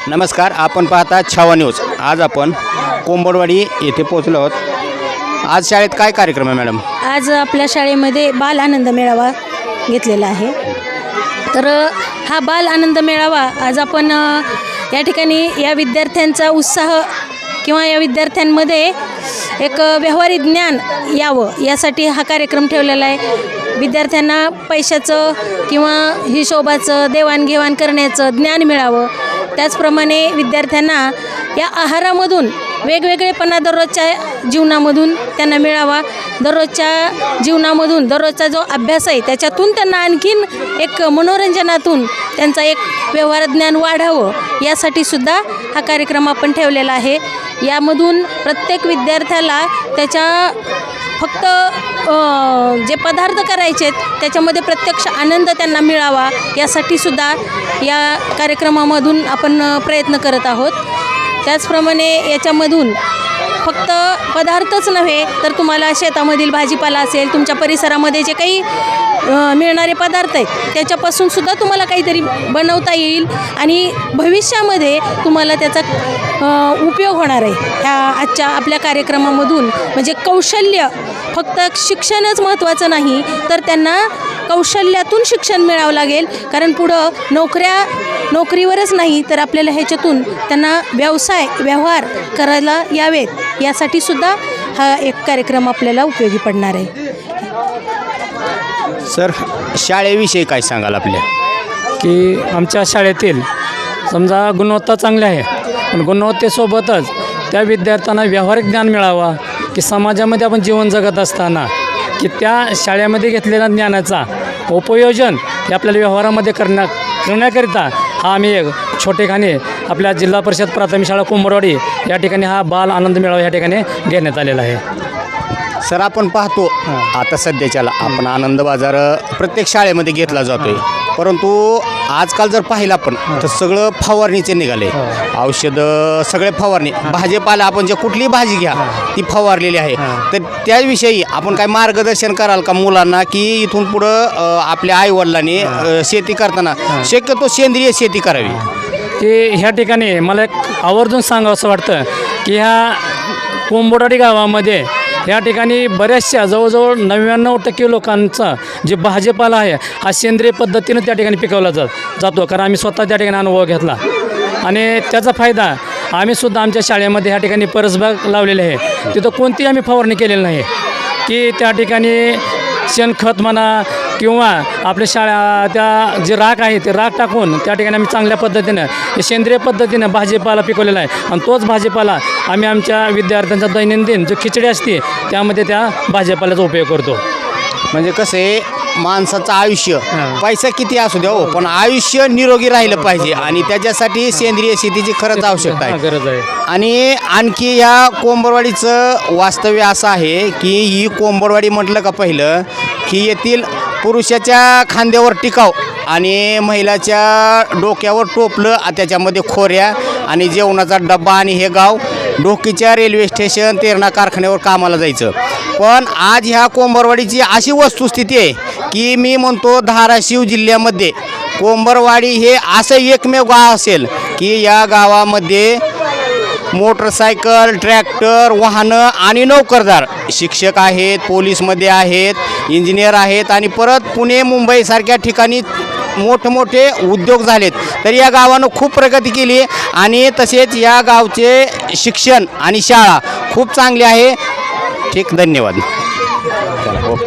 नमस्कार, आपण पाहता छावा न्यूज। आज आपण कोंबडवाडी येथे पोहोचलो आहोत। आज शाळेत काय कार्यक्रम आहे मॅडम? आज आपल्या शाळेमध्ये बाल आनंद मेळावा घेतलेला आहे। तर हा बाल आनंद मेळावा आज आपण या ठिकाणी या विद्यार्थ्यांचा उत्साह किंवा या विद्यार्थ्यांमध्ये एक व्यावहारिक ज्ञान यावं यासाठी हा कार्यक्रम ठेवलेला आहे। विद्यार्थ्यांना पैशाचं किंवा हिशोबाचं देवाणघेवाण करण्याचं ज्ञान मिळावं, त्याचप्रमाणे विद्यार्थ्यांना या आहारामधून वेगवेगळेपणा दररोजच्या जीवनामधून त्यांना मिळावा। दररोजच्या जीवनामधून दररोजचा जो अभ्यास आहे त्याच्यातून त्यांना आणखीन एक मनोरंजनातून त्यांचा एक व्यवहार ज्ञान वाढावं यासाठी सुद्धा हा कार्यक्रम आपण ठेवलेला आहे। यामधून प्रत्येक विद्यार्थ्याला त्याच्या फक्त जे पदार्थ करायचे त्याच्यामध्ये प्रत्यक्ष आनंद त्यांना मिळावा यासाठी सुद्धा या कार्यक्रमामधून आपण प्रयत्न करत आहोत। त्याचप्रमाणे याच्यामधून फक्त पदार्थच नव्हे तर तुम्हाला शेतामधील भाजीपाला असेल, तुमच्या परिसरामध्ये जे काही मिळणारे पदार्थ आहेत त्याच्यापासून सुद्धा तुम्हाला काहीतरी बनवता येईल आणि भविष्यामध्ये तुम्हाला त्याचा उपयोग होणार आहे। ह्या आजच्या आपल्या कार्यक्रमामधून म्हणजे कौशल्य, फक्त शिक्षणच महत्त्वाचं नाही तर त्यांना कौशल्यातून शिक्षण मिळावं लागेल, कारण पुढं नोकरीवरच नाही तर आपल्याला ह्याच्यातून त्यांना व्यवहार करायला यावेत यासाठी सुद्धा हा एक कार्यक्रम आपल्याला उपयोगी पडणार आहे। सर, शाळेविषयी काय सांगाल आपल्या? की आमच्या शाळेतील समजा गुणवत्ता चांगली आहे, पण गुणवत्तेसोबतच त्या विद्यार्थ्यांना व्यावहारिक ज्ञान मिळावा की समाजामध्ये आपण जीवन जगत असताना की त्या शाळेमध्ये घेतलेल्या ज्ञानाचा उपयोजन हे आपल्याला व्यवहारामध्ये करण्याकरिता हा आम्ही एक छोटेखानी आपल्या जिल्हा परिषद प्राथमिक शाळा कोंबडवाडी या ठिकाणी हा बाल आनंद मेळावा या ठिकाणी घेण्यात आलेला आहे। सर, आपण पाहतो आता सध्याच्याला आपण आनंद बाजार प्रत्येक शाळेमध्ये घेतला जातोय, परंतु आजकाल जर पाहिलं आपण तर सगळं फवारणीचे निघाले, औषधं सगळे फवारणी, भाजीपाला आपण जे कुठलीही भाजी घ्या ती फवारलेली आहे। तर त्याविषयी आपण काय मार्गदर्शन कराल का मुलांना की इथून पुढं आपल्या आईवडिलांनी शेती करताना शक्यतो सेंद्रिय शेती करावी? की ह्या ठिकाणी मला एक आवर्जून सांगावं असं वाटतं की ह्या कोंबडवाडी गावामध्ये या ठिकाणी बऱ्याचशा जवळजवळ 99% लोकांचा जे भाजीपाला आहे हा सेंद्रिय पद्धतीनं त्या ठिकाणी पिकवला जातो, कारण आम्ही स्वतः त्या ठिकाणी अनुभव घेतला आणि त्याचा फायदा आम्हीसुद्धा आमच्या शाळेमध्ये ह्या ठिकाणी परसबाग लावलेली आहे। तिथं कोणतीही आम्ही फवारणी केलेली नाही की त्या ठिकाणी शेणखत म्हणा किंवा आपल्या त्या जे राख आहे ते राख टाकून त्या ठिकाणी आम्ही चांगल्या पद्धतीनं हे सेंद्रिय पद्धतीनं भाजीपाला पिकवलेला आहे आणि तोच भाजीपाला आम्ही आमच्या विद्यार्थ्यांचा दैनंदिन जो खिचडी असते त्यामध्ये त्या भाजीपाल्याचा उपयोग करतो। म्हणजे कसं आहे, माणसाचं आयुष्य पैसा किती असू द्या हो, पण आयुष्य निरोगी राहिलं पाहिजे आणि त्याच्यासाठी सेंद्रिय शेतीची खरंच आवश्यकता आहे, गरज आहे। आणि आणखी या कोंबडवाडीचं वास्तव्य असं आहे की ही कोंबडवाडी म्हटलं का पहिलं की येथील पुरुषाच्या खांद्यावर टिकाव आणि महिलाच्या डोक्यावर टोपलं, त्याच्यामध्ये खोऱ्या आणि जेवणाचा डब्बा, आणि हे गाव डोकीच्या रेल्वे स्टेशन तेरणा कारखान्यावर कामाला जायचं। पण आज ह्या कोंबडवाडीची अशी वस्तुस्थिती आहे की मी म्हणतो धाराशिव जिल्ह्यामध्ये कोंबडवाडी हे असं एकमेव गाव असेल की या गावामध्ये मोटरसायकल, ट्रॅक्टर, वाहनं आणि नोकरदार, शिक्षक आहेत, पोलीसमध्ये आहेत, इंजिनियर आहेत आणि परत पुणे मुंबईसारख्या ठिकाणी मोठमोठे उद्योग झालेत। तर या गावानं खूप प्रगती केली आणि तसेच या गावचे शिक्षण आणि शाळा खूप चांगली आहे। ठीक, धन्यवाद। चला, ओके।